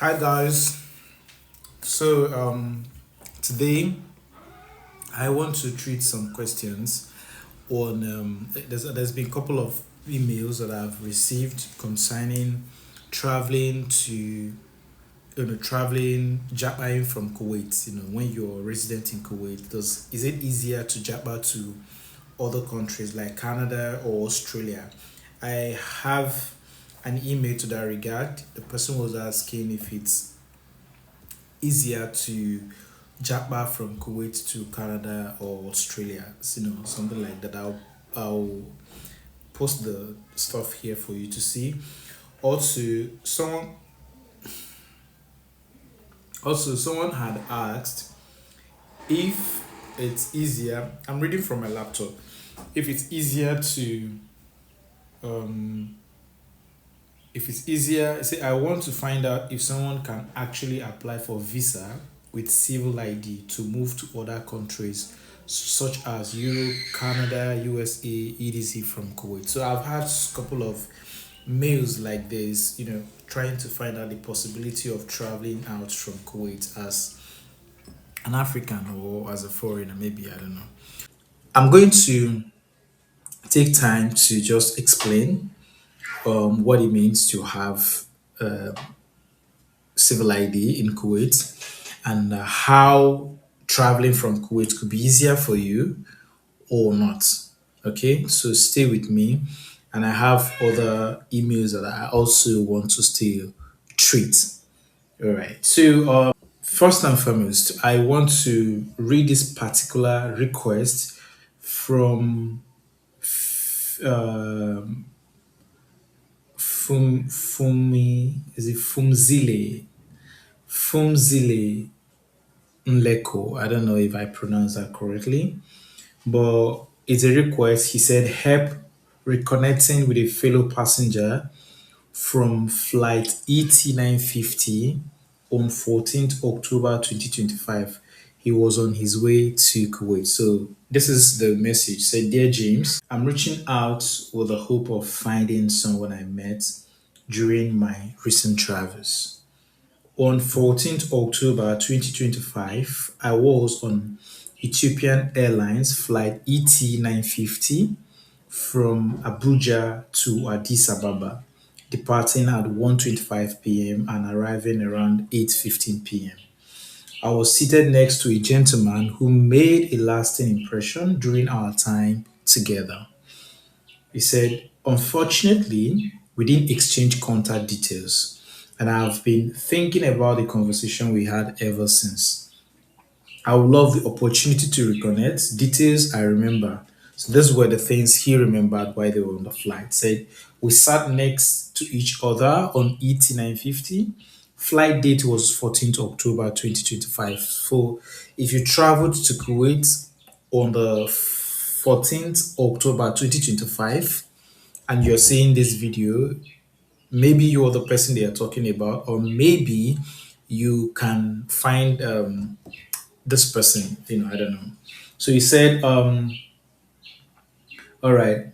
Hi guys. So today I want to treat some questions on there's been a couple of emails that I've received concerning traveling to traveling jabbing from Kuwait. When you're a resident in Kuwait, does is it easier to jabba to other countries like Canada or Australia? I have an email to that regard. The person was asking if it's easier to jump from Kuwait to Canada or Australia, something like that. I'll post the stuff here for you to see. Also, someone had asked if it's easier. I'm reading from my laptop. If it's easier to um if it's easier, say I want to find out if someone can actually apply for visa with civil ID to move to other countries such as Europe, Canada, USA, etc. from Kuwait. So I've had a couple of mails like this, trying to find out the possibility of traveling out from Kuwait as an African or as a foreigner, maybe, I don't know. I'm going to take time to just explain what it means to have civil ID in Kuwait and how traveling from Kuwait could be easier for you or not. Okay, so stay with me, and I have other emails that I also want to still treat. All right, so first and foremost, I want to read this particular request from um, is it Fumzile Nleko. I don't know if I pronounced that correctly, but it's a request. He said, help reconnecting with a fellow passenger from flight ET 950 on 14th October 2025. He was on his way to Kuwait. So this is the message. Say, dear James, I'm reaching out with the hope of finding someone I met during my recent travels. On 14th October 2025, I was on Ethiopian Airlines flight ET 950 from Abuja to Addis Ababa, departing at 1:25 p.m. and arriving around 8:15 p.m. I was seated next to a gentleman who made a lasting impression during our time together. He said, unfortunately, we didn't exchange contact details, and I've been thinking about the conversation we had ever since. I would love the opportunity to reconnect. Details I remember. So these were the things he remembered while they were on the flight. Said we sat next to each other on ET 950. Flight date was 14th October 2025. So if you traveled to Kuwait on the 14th October 2025 and you're seeing this video, maybe you're the person they are talking about, or maybe you can find this person, I don't know. So he said, all right,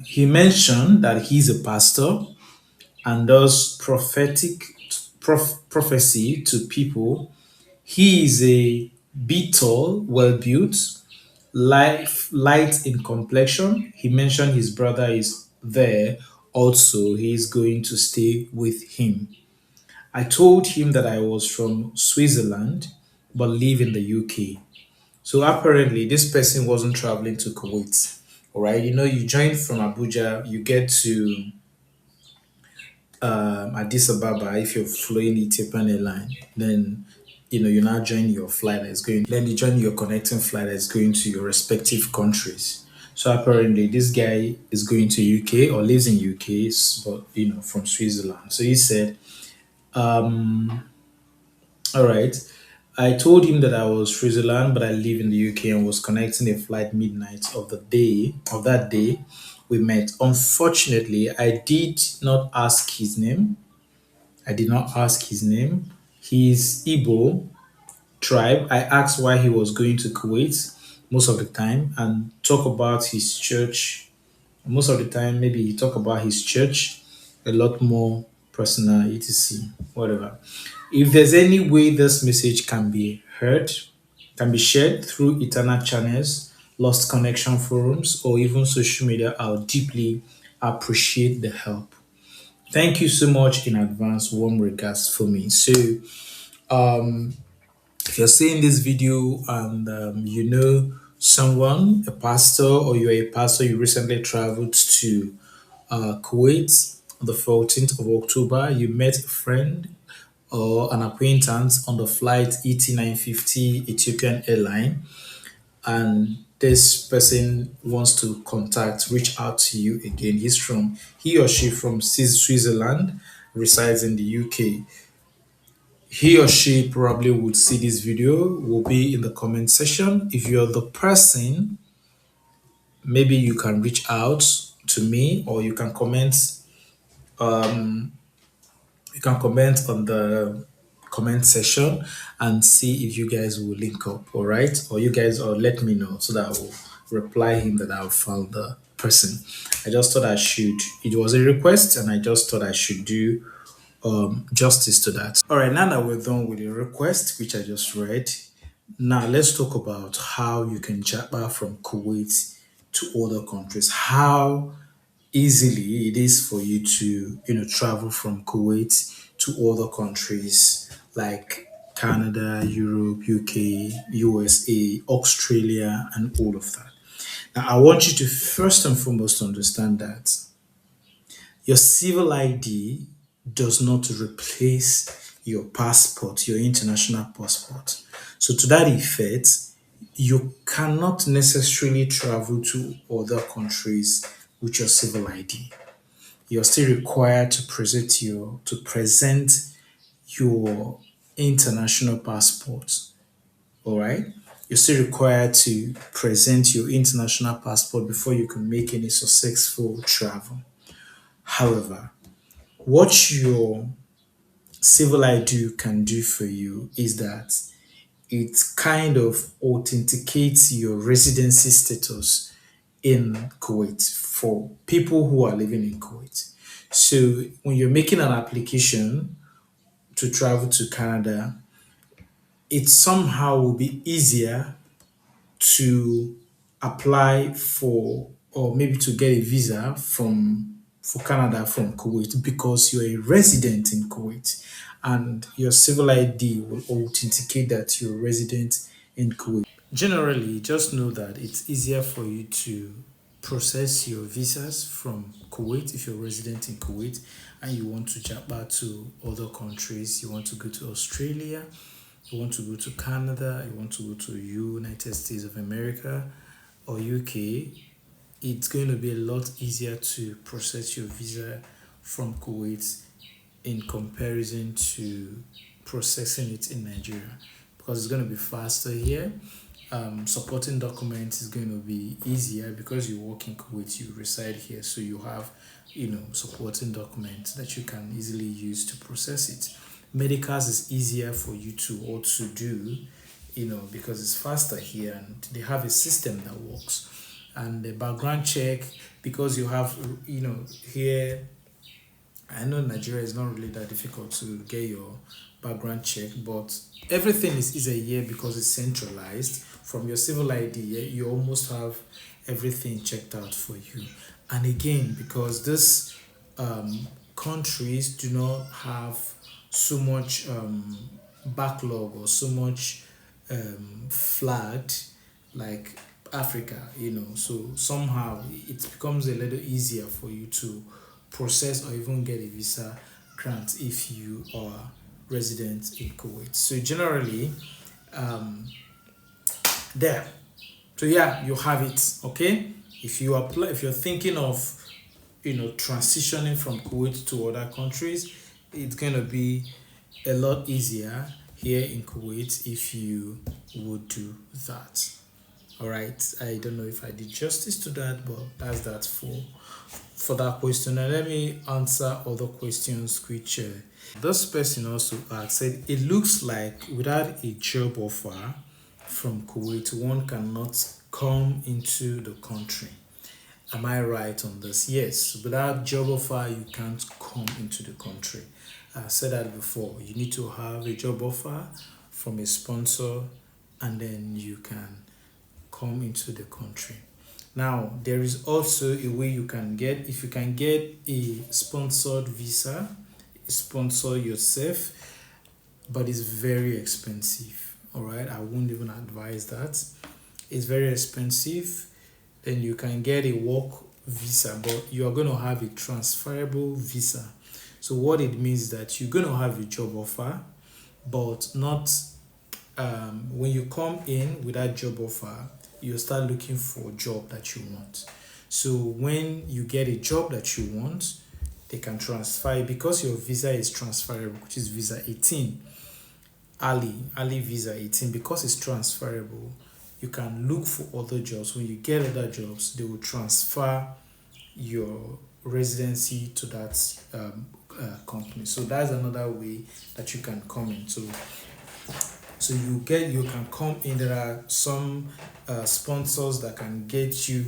he mentioned that he's a pastor and does prophecy to people. He is a bit tall, well built, light in complexion. He mentioned his brother is there. Also, he is going to stay with him. I told him that I was from Switzerland but live in the UK. So apparently, this person wasn't traveling to Kuwait. All right, you join from Abuja, you get to Addis Ababa if you're flying Ethiopian airline. Then, you now join your flight that's going. Then you join your connecting flight that's going to your respective countries. So apparently, this guy is going to UK or lives in UK, but from Switzerland. So he said, all right. I told him that I was Switzerland, but I live in the UK and was connecting a flight midnight of that day we met. Unfortunately, I did not ask his name. I did not ask his name. His Igbo tribe. I asked why he was going to Kuwait most of the time and talk about his church. Most of the time, maybe he talk about his church a lot more. personal, etc. Whatever. If there's any way this message can be heard, can be shared through internet channels, lost connection forums, or even social media, I'll deeply appreciate the help. Thank you so much in advance. Warm regards for me. So, if you're seeing this video and you know someone, a pastor, or you're a pastor, you recently traveled to Kuwait on the 14th of October, you met a friend or an acquaintance on the flight ET950 Ethiopian airline, and this person wants to reach out to you again. He or she from Switzerland, resides in the UK. He or she probably would see this video, will be in the comment section. If you're the person, maybe you can reach out to me, or you can comment on the comment section and see if you guys will link up, all right? Or you guys, or let me know so that I will reply him that I've found the person. I just thought I should, it was a request, and I just thought I should do justice to that. All right, now that we're done with the request, which I just read, now let's talk about how you can jump from Kuwait to other countries. How easily it is for you to travel from Kuwait to other countries like Canada, Europe, UK, USA, Australia, and all of that. Now, I want you to first and foremost understand that your civil ID does not replace your passport, your international passport. So, to that effect, you cannot necessarily travel to other countries with your civil ID. You're still required to present your international passport. All right. You're still required to present your international passport before you can make any successful travel. However, what your civil ID can do for you is that it kind of authenticates your residency status in Kuwait for people who are living in Kuwait. So when you're making an application to travel to Canada, it somehow will be easier to apply for, or maybe to get a visa for Canada from Kuwait, because you're a resident in Kuwait and your civil ID will authenticate that you're a resident in Kuwait. Generally, just know that it's easier for you to process your visas from Kuwait if you're a resident in Kuwait and you want to jump back to other countries. You want to go to Australia, you want to go to Canada, you want to go to United States of America or UK. It's going to be a lot easier to process your visa from Kuwait in comparison to processing it in Nigeria, because it's going to be faster here. Supporting documents is going to be easier because you work in Kuwait, you reside here, so you have, supporting documents that you can easily use to process it. Medicals is easier for you to also do, because it's faster here and they have a system that works. And the background check, because you have, here, I know Nigeria is not really that difficult to get your background check, but everything is easier here because it's centralized. From your civil ID, yeah, you almost have everything checked out for you. And again, because these countries do not have so much backlog or so much flagged like Africa, so somehow it becomes a little easier for you to process or even get a visa grant if you are resident in Kuwait. So generally, there. So yeah, you have it. Okay. If you're thinking of transitioning from Kuwait to other countries, it's gonna be a lot easier here in Kuwait if you would do that. All right. I don't know if I did justice to that, but that's that for that question. Now let me answer other questions which this person also asked. Said it looks like without a job offer from Kuwait, one cannot come into the country. Am I right on this? Yes. Without job offer, you can't come into the country. I said that before. You need to have a job offer from a sponsor, and then you can come into the country. Now, there is also a way you can get, if you can get a sponsored visa, sponsor yourself, but it's very expensive. All right, I wouldn't even advise that. It's very expensive. Then you can get a work visa, but you are going to have a transferable visa. So what it means is that you're going to have a job offer, but not when you come in with that job offer, you start looking for a job that you want. So when you get a job that you want, they can transfer it because your visa is transferable, which is visa 18. Ali visa 18, because it's transferable, you can look for other jobs. When you get other jobs, they will transfer your residency to that company. So that's another way that you can come in. So you can come in. There are some sponsors that can get you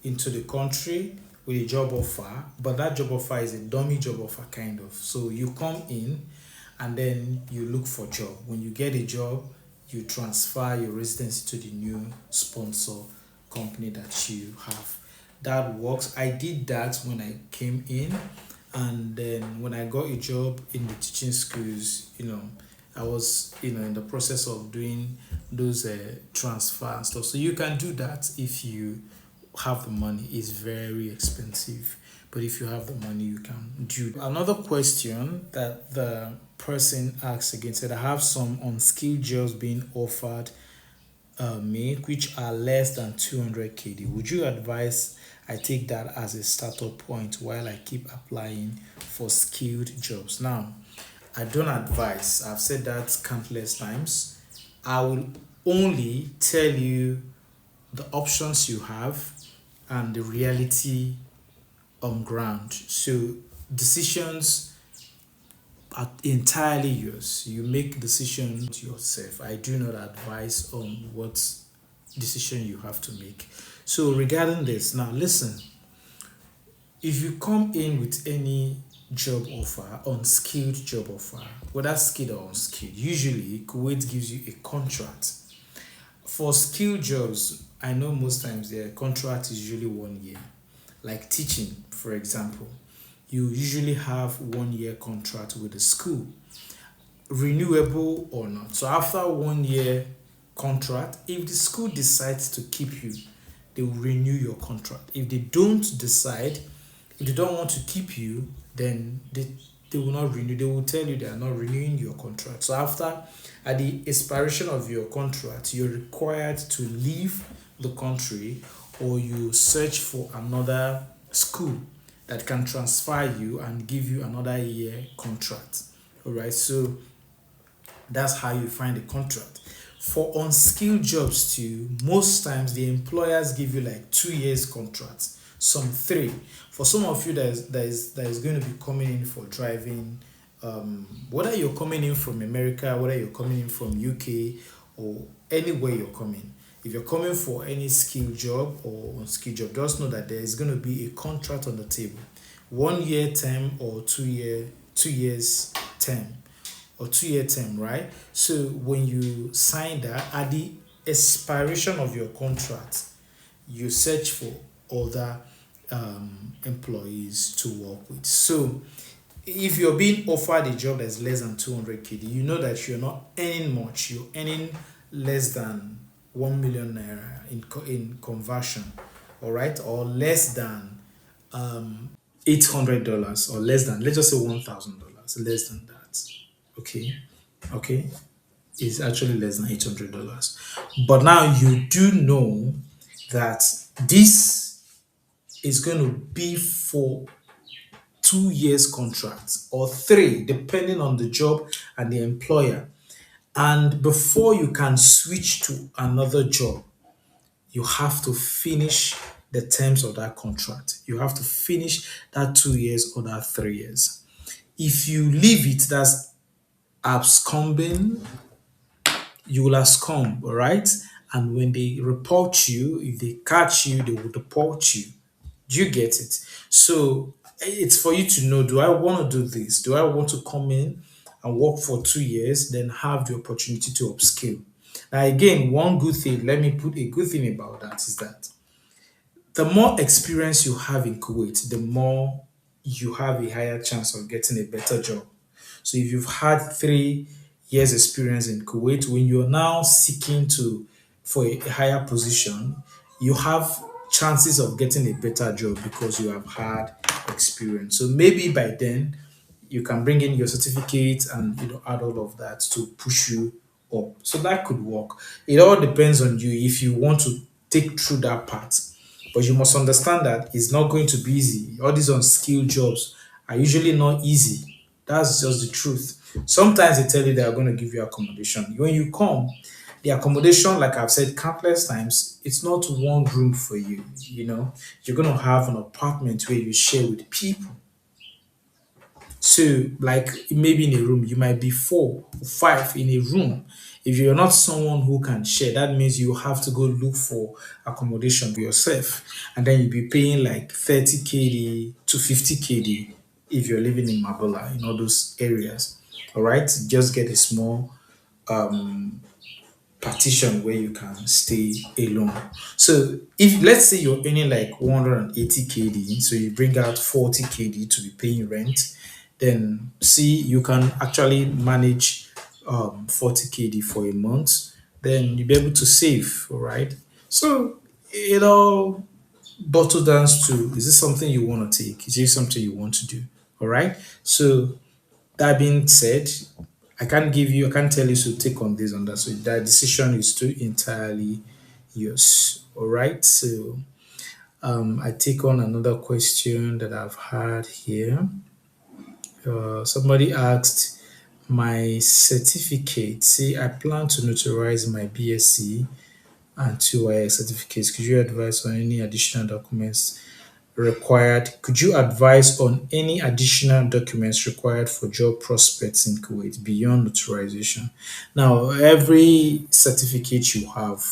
into the country with a job offer, but that job offer is a dummy job offer kind of. So you come in and then you look for job. When you get a job, you transfer your residency to the new sponsor company that you have. That works. I did that when I came in, and then when I got a job in the teaching schools, I was in the process of doing those transfer and stuff. So you can do that if you have the money. It's very expensive, but if you have the money, you can do. Another question that the person asked again said, I have some unskilled jobs being offered me which are less than 200 KD. Would you advise I take that as a startup point while I keep applying for skilled jobs? Now, I don't advise. I've said that countless times. I will only tell you the options you have and the reality on ground. So decisions are entirely yours. You make decisions yourself. I do not advise on what decision you have to make. So regarding this, now listen, if you come in with any job offer, unskilled job offer, whether skilled or unskilled, usually Kuwait gives you a contract. For skilled jobs, I know most times their contract is usually 1 year. Like teaching, for example, you usually have 1 year contract with the school, renewable or not. So after 1 year contract, if the school decides to keep you, they will renew your contract. If they don't decide, if they don't want to keep you, then they will not renew. They will tell you they are not renewing your contract. So after at the expiration of your contract, you're required to leave the country, or you search for another school that can transfer you and give you another year contract. All right, so that's how you find a contract. For unskilled jobs too, most times the employers give you like 2 years contracts, some three. For some of you that is going to be coming in for driving, whether you're coming in from America, whether you're coming in from UK, or anywhere you're coming, if you're coming for any skill job or unskilled job, just know that there is going to be a contract on the table, 1 year term or 2 years term or 2 year term, right? So when you sign that, at the expiration of your contract, you search for other employees to work with. So if you're being offered a job that's less than 200 KD, you know that you're not earning much. You're earning less than 1 million naira in conversion, all right, or less than $800, or less than, let's just say $1,000, less than that. Okay, okay, it's actually less than $800. But now you do know that this is going to be for 2 years contract or three, depending on the job and the employer. And before you can switch to another job, you have to finish the terms of that contract. You have to finish that 2 years or that 3 years. If you leave it, that's absconding, you will abscond, right? And when they report you, if they catch you, they will deport you. Do you get it? So it's for you to know, do I want to do this? Do I want to come in and work for 2 years, then have the opportunity to upskill? Now, again, one good thing, let me put a good thing about that is that the more experience you have in Kuwait, the more you have a higher chance of getting a better job. So if you've had 3 years experience in Kuwait, when you're now seeking to for a higher position, you have chances of getting a better job because you have had experience. So maybe by then you can bring in your certificate and add all of that to push you up. So that could work. It all depends on you if you want to take through that part. But you must understand that it's not going to be easy. All these unskilled jobs are usually not easy. That's just the truth. Sometimes they tell you they are going to give you accommodation. When you come, the accommodation, like I've said countless times, it's not one room for you. You're going to have an apartment where you share with people. So, like maybe in a room, you might be 4 or 5 in a room. If you're not someone who can share, that means you have to go look for accommodation for yourself. And then you'll be paying like 30 KD to 50 KD if you're living in Mabula, in all those areas. All right. Just get a small partition where you can stay alone. So if let's say you're earning like 180 KD, so you bring out 40 KD to be paying rent, then see you can actually manage 40 KD for a month, then you'll be able to save, all right? So it all bottles down to, is this something you want to take? Is this something you want to do? All right. So that being said, I can't tell you to take on this on that. So that decision is too entirely yours. All right. So I take on another question that I've had here. Somebody asked my certificate. See, I plan to notarize my BSc and 2 certificates. Could you advise on any additional documents required? Could you advise on any additional documents required for job prospects in Kuwait beyond notarization? Now, every certificate you have,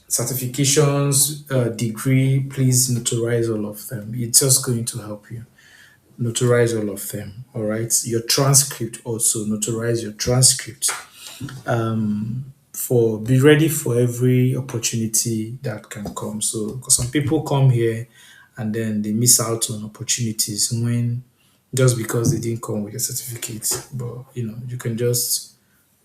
certifications, degree, please notarize all of them. It's just going to help you. Notarize all of them. All right. Your transcript also, notarize your transcript. For be ready for every opportunity that can come. So, because some people come here and then they miss out on opportunities when just because they didn't come with a certificate. But you can just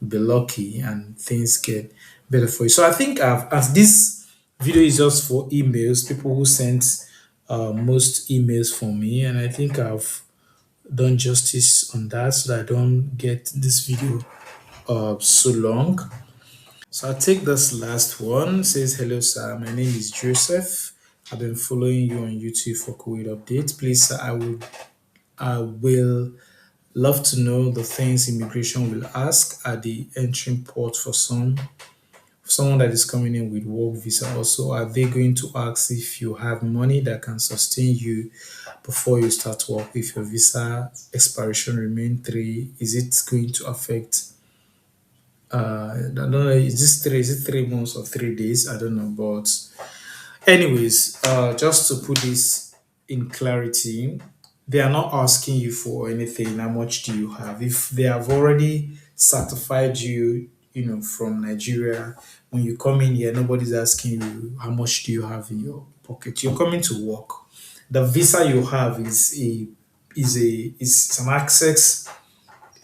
be lucky and things get better for you. So I think as this video is just for emails, people who sent most emails for me, and I think I've done justice on that so that I don't get this video so long. So I'll take this last one. It says, hello, sir. My name is Joseph. I've been following you on YouTube for Kuwait updates. Please, sir, I will love to know the things immigration will ask at the entry port for someone that is coming in with work visa. Also, are they going to ask if you have money that can sustain you before you start work? If your visa expiration remain 3, is it going to affect I don't know. Is this three? Is it 3 months or 3 days? I don't know. But anyways, just to put this in clarity, they are not asking you for anything. How much do you have? If they have already certified you, from Nigeria, when you come in here, nobody's asking you how much do you have in your pocket. You're coming to work. The visa you have is an access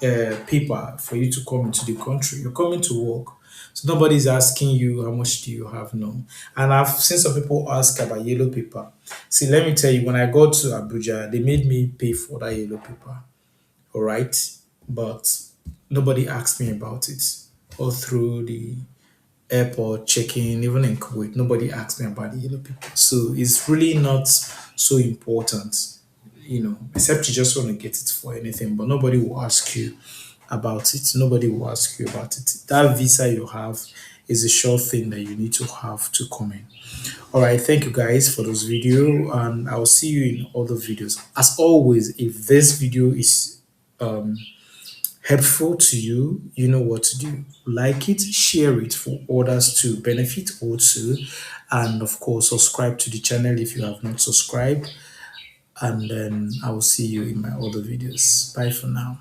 paper for you to come into the country. You're coming to work. So nobody's asking you how much do you have, no. And I've seen some people ask about yellow paper. See, let me tell you, when I got to Abuja, they made me pay for that yellow paper. All right. But nobody asked me about it. All through the airport check-in, even in Kuwait, nobody asked me about the yellow paper. So it's really not so important, except you just want to get it for anything, but nobody will ask you about it. Nobody will ask you about it. That visa you have is a sure thing that you need to have to come in. All right, thank you guys for this video, and I'll see you in other videos. As always, if this video is helpful to you, you know what to do. Like it, share it for others to benefit also. And of course, subscribe to the channel if you have not subscribed. And then I will see you in my other videos. Bye for now.